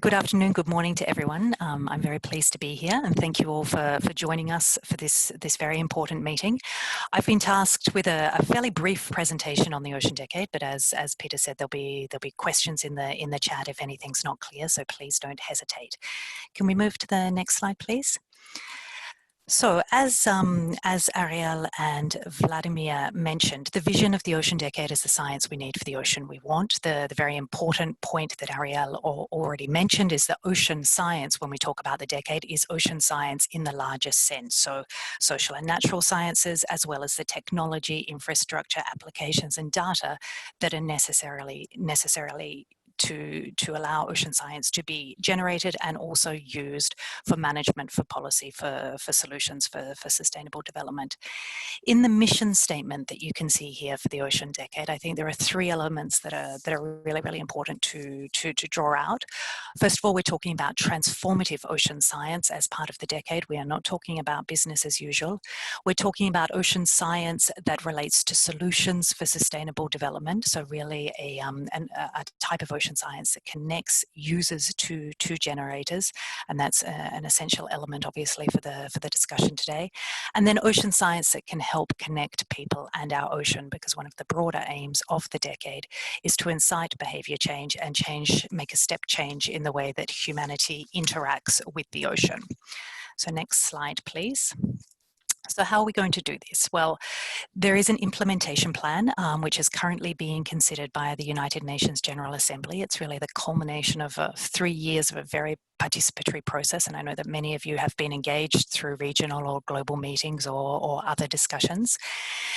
Good afternoon, good morning to everyone. I'm very pleased to be here, and thank you all for joining us for this very important meeting. I've been tasked with a fairly brief presentation on the Ocean Decade, but as Peter said, there'll be questions in the chat if anything's not clear, so please don't hesitate. Can we move to the next slide, please? So as Ariel and Vladimir mentioned, the vision of the Ocean Decade is the science we need for the ocean we want. The very important point that Ariel already mentioned is that ocean science, when we talk about the decade, is ocean science in the largest sense. So social and natural sciences, as well as the technology, infrastructure, applications, and data that are necessarily to allow ocean science to be generated and also used for management, for policy, for solutions, for sustainable development. In the mission statement that you can see here for the Ocean Decade, I think there are three elements that are really, really important to draw out. First of all, we're talking about transformative ocean science as part of the decade. We are not talking about business as usual. We're talking about ocean science that relates to solutions for sustainable development. So really a type of ocean science that connects users to generators, and that's an essential element, obviously, for the discussion today. And then ocean science that can help connect people and our ocean, because one of the broader aims of the decade is to incite behaviour change and make a step change in the way that humanity interacts with the ocean. So next slide, please. So how are we going to do this? Well, there is an implementation plan which is currently being considered by the United Nations General Assembly. It's really the culmination of 3 years of a very participatory process, and I know that many of you have been engaged through regional or global meetings or other discussions.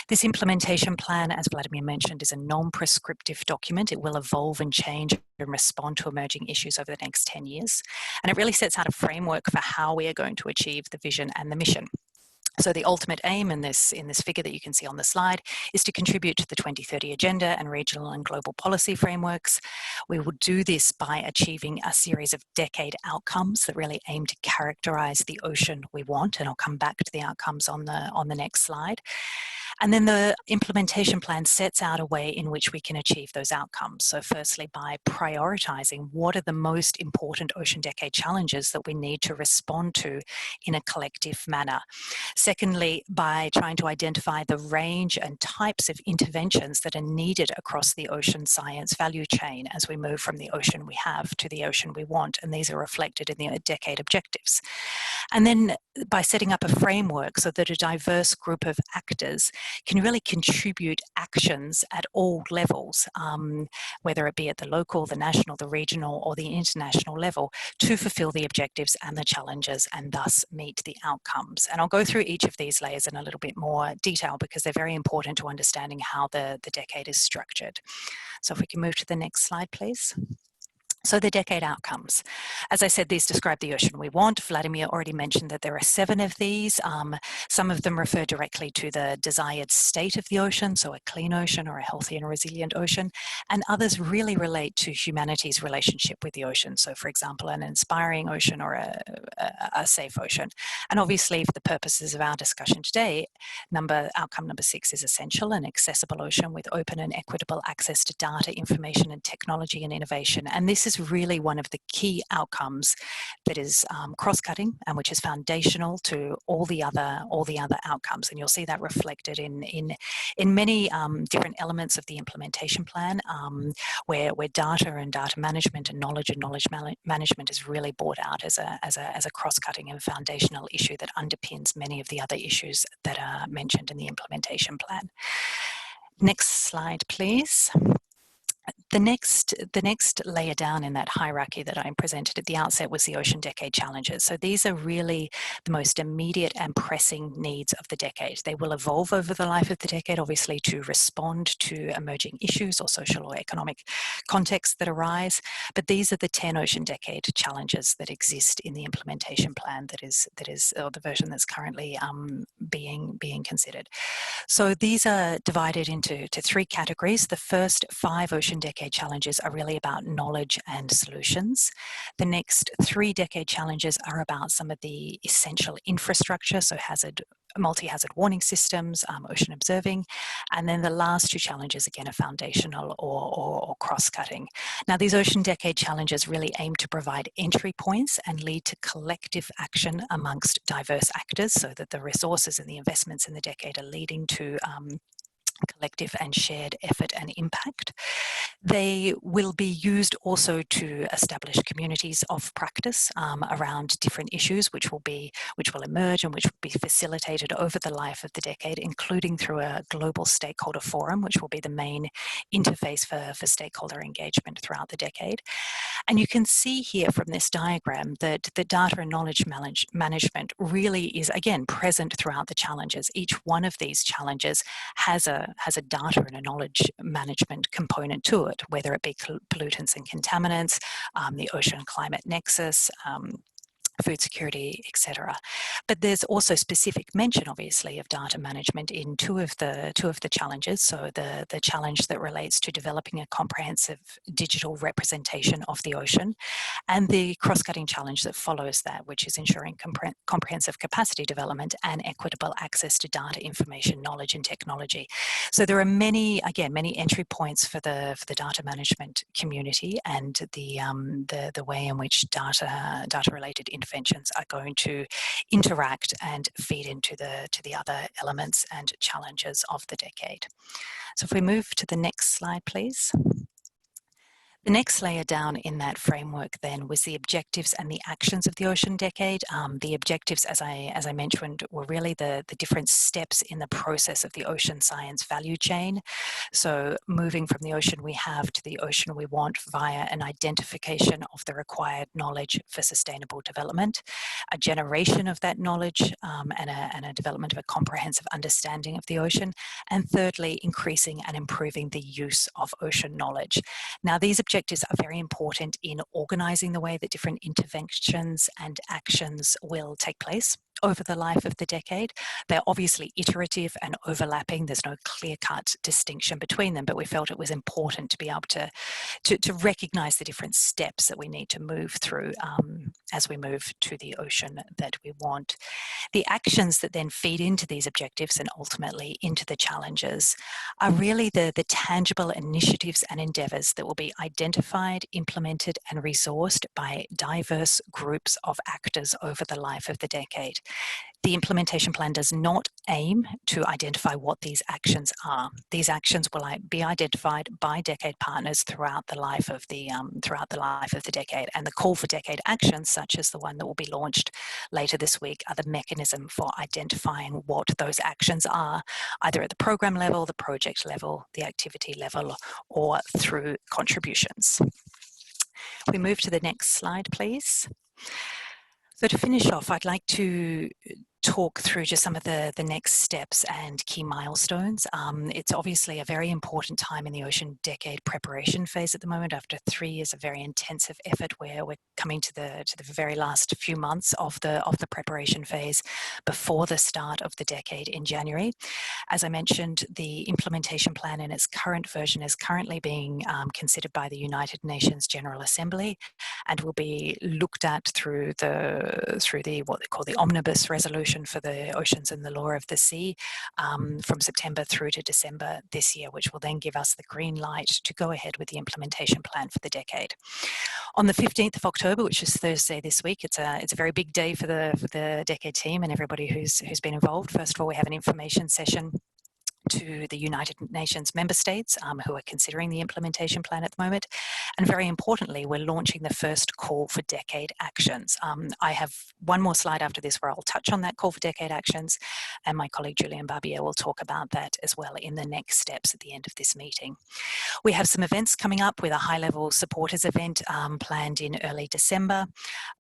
This implementation plan, as Vladimir mentioned, is a non-prescriptive document. It will evolve and change and respond to emerging issues over the next 10 years, and it really sets out a framework for how we are going to achieve the vision and the mission. So the ultimate aim in this figure that you can see on the slide is to contribute to the 2030 agenda and regional and global policy frameworks. We will do this by achieving a series of decade outcomes that really aim to characterize the ocean we want, and I'll come back to the outcomes on the next slide. And then the implementation plan sets out a way in which we can achieve those outcomes. So firstly, by prioritizing what are the most important Ocean Decade challenges that we need to respond to in a collective manner. Secondly, by trying to identify the range and types of interventions that are needed across the ocean science value chain as we move from the ocean we have to the ocean we want, and these are reflected in the decade objectives. And then by setting up a framework so that a diverse group of actors can really contribute actions at all levels, whether it be at the local, the national, the regional, or the international level, to fulfill the objectives and the challenges and thus meet the outcomes. And I'll go through each of these layers in a little bit more detail because they're very important to understanding how the decade is structured. So if we can move to the next slide, please. So the decade outcomes. As I said, these describe the ocean we want. Vladimir already mentioned that there are 7 of these. Some of them refer directly to the desired state of the ocean, so a clean ocean or a healthy and resilient ocean, and others really relate to humanity's relationship with the ocean. So for example, an inspiring ocean or a safe ocean. And obviously, for the purposes of our discussion today, outcome number 6 is essential, an accessible ocean with open and equitable access to data, information, and technology and innovation. And this is really one of the key outcomes that is cross-cutting and which is foundational to all the other outcomes. And you'll see that reflected in many different elements of the implementation plan, where data and data management and knowledge management is really brought out as a cross-cutting and foundational issue that underpins many of the other issues that are mentioned in the implementation plan. Next slide, please. The next layer down in that hierarchy that I presented at the outset was the Ocean Decade challenges. So these are really the most immediate and pressing needs of the decade. They will evolve over the life of the decade, obviously, to respond to emerging issues or social or economic contexts that arise. But these are the 10 Ocean Decade challenges that exist in the implementation plan that is the version that's currently being considered. So these are divided into 3 categories. The first 5 Ocean Decade challenges are really about knowledge and solutions. The next 3 decade challenges are about some of the essential infrastructure, so hazard multi-hazard warning systems, ocean observing, and then the last two challenges, again, are foundational or cross-cutting. Now, these Ocean Decade challenges really aim to provide entry points and lead to collective action amongst diverse actors, so that the resources and the investments in the decade are leading to collective and shared effort and impact. They will be used also to establish communities of practice around different issues, which will emerge and which will be facilitated over the life of the decade, including through a global stakeholder forum, which will be the main interface for stakeholder engagement throughout the decade. And you can see here from this diagram that the data and knowledge management really is, again, present throughout the challenges. Each one of these challenges has a data and a knowledge management component to it, whether it be pollutants and contaminants, the ocean climate nexus, food security, etc. But there's also specific mention, obviously, of data management in two of the challenges. So the challenge that relates to developing a comprehensive digital representation of the ocean, and the cross-cutting challenge that follows that, which is ensuring comprehensive capacity development and equitable access to data, information, knowledge, and technology. So there are many entry points for the data management community, and the way in which data-related interventions are going to interact and feed into the other elements and challenges of the decade. So if we move to the next slide, please. The next layer down in that framework then was the objectives and the actions of the Ocean Decade. The objectives, as I mentioned, were really the different steps in the process of the ocean science value chain. So moving from the ocean we have to the ocean we want via an identification of the required knowledge for sustainable development, a generation of that knowledge and a development of a comprehensive understanding of the ocean, and thirdly, increasing and improving the use of ocean knowledge. Now, these objectives are very important in organising the way that different interventions and actions will take place over the life of the decade. They're obviously iterative and overlapping. There's no clear-cut distinction between them, but we felt it was important to be able to recognise the different steps that we need to move through as we move to the ocean that we want. The actions that then feed into these objectives and ultimately into the challenges are really the tangible initiatives and endeavours that will be identified, implemented and resourced by diverse groups of actors over the life of the decade. The implementation plan does not aim to identify what these actions are. These actions will be identified by decade partners throughout the life of the decade, and the call for decade actions, such as the one that will be launched later this week, are the mechanism for identifying what those actions are, either at the program level, the project level, the activity level, or through contributions. We move to the next slide, please. So to finish off, I'd like to talk through just some of the next steps and key milestones. It's obviously a very important time in the Ocean Decade preparation phase at the moment. After 3 years of very intensive effort, where we're coming to the very last few months of the preparation phase before the start of the decade in January. As I mentioned, the implementation plan in its current version is currently being considered by the United Nations General Assembly, and will be looked at through what they call the Omnibus Resolution for the Oceans and the Law of the Sea from September through to December this year, which will then give us the green light to go ahead with the implementation plan for the decade. On the 15th of October, which is Thursday this week, it's a very big day for the decade team and everybody who's been involved. First of all, we have an information session to the United Nations member states who are considering the implementation plan at the moment. And very importantly, we're launching the first call for decade actions. I have one more slide after this where I'll touch on that call for decade actions, and my colleague Julian Barbier will talk about that as well in the next steps at the end of this meeting. We have some events coming up with a high-level supporters event planned in early December,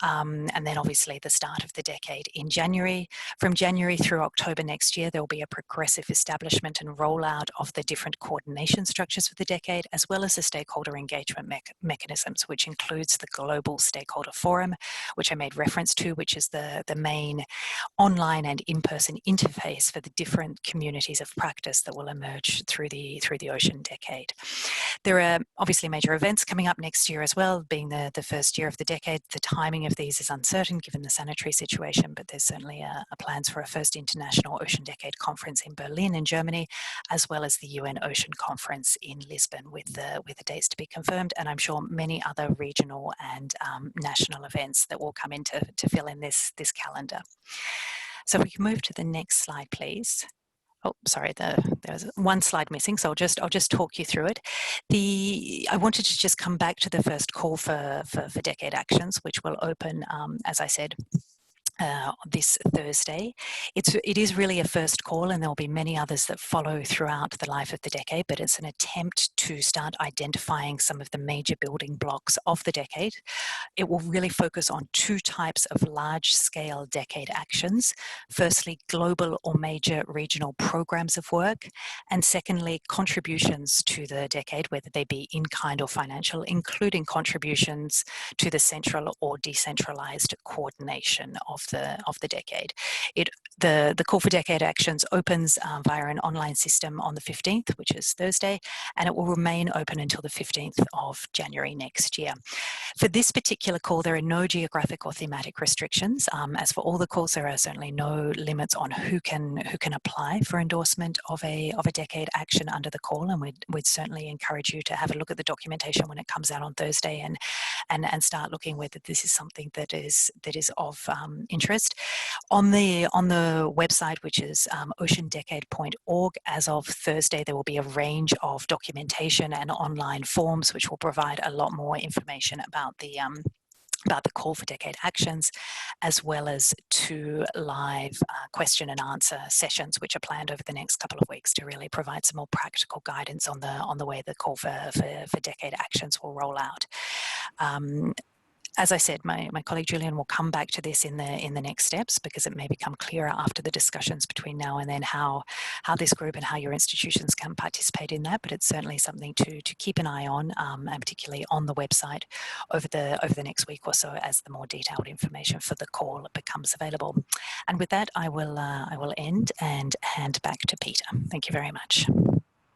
and then obviously the start of the decade in January. From January through October next year, there will be a progressive establishment and rollout of the different coordination structures for the decade, as well as the stakeholder engagement mechanisms, which includes the Global Stakeholder Forum, which I made reference to, which is the main online and in-person interface for the different communities of practice that will emerge through the Ocean Decade. There are obviously major events coming up next year as well, being the first year of the decade. The timing of of these is uncertain given the sanitary situation, but there's certainly plans for a first International Ocean Decade Conference in Berlin in Germany, as well as the UN Ocean Conference in Lisbon with the dates to be confirmed, and I'm sure many other regional and national events that will come in to fill in this calendar. So if we can move to the next slide, please. Oh, sorry, there's one slide missing, so I'll just talk you through it. I wanted to just come back to the first call for Decade Actions, which will open, as I said, this Thursday. It is really a first call, and there will be many others that follow throughout the life of the decade, but it's an attempt to start identifying some of the major building blocks of the decade. It will really focus on two types of large-scale decade actions. Firstly, global or major regional programs of work, and secondly, contributions to the decade, whether they be in-kind or financial, including contributions to the central or decentralized coordination of the decade. The call for decade actions opens via an online system on the 15th, which is Thursday, and it will remain open until the 15th of January next year. For this particular call, there are no geographic or thematic restrictions. As for all the calls, there are certainly no limits on who can apply for endorsement of a decade action under the call, and we'd certainly encourage you to have a look at the documentation when it comes out on Thursday and start looking whether this is something that is of interest. On the website, which is oceandecade.org, as of Thursday, there will be a range of documentation and online forms which will provide a lot more information about the call for decade actions, as well as 2 live question and answer sessions which are planned over the next couple of weeks to really provide some more practical guidance on the way the call for decade actions will roll out. As I said, my colleague Julian will come back to this in the next steps, because it may become clearer after the discussions between now and then how this group and how your institutions can participate in that. But it's certainly something to keep an eye on, and particularly on the website over the next week or so as the more detailed information for the call becomes available. And with that, I will end and hand back to Peter. Thank you very much.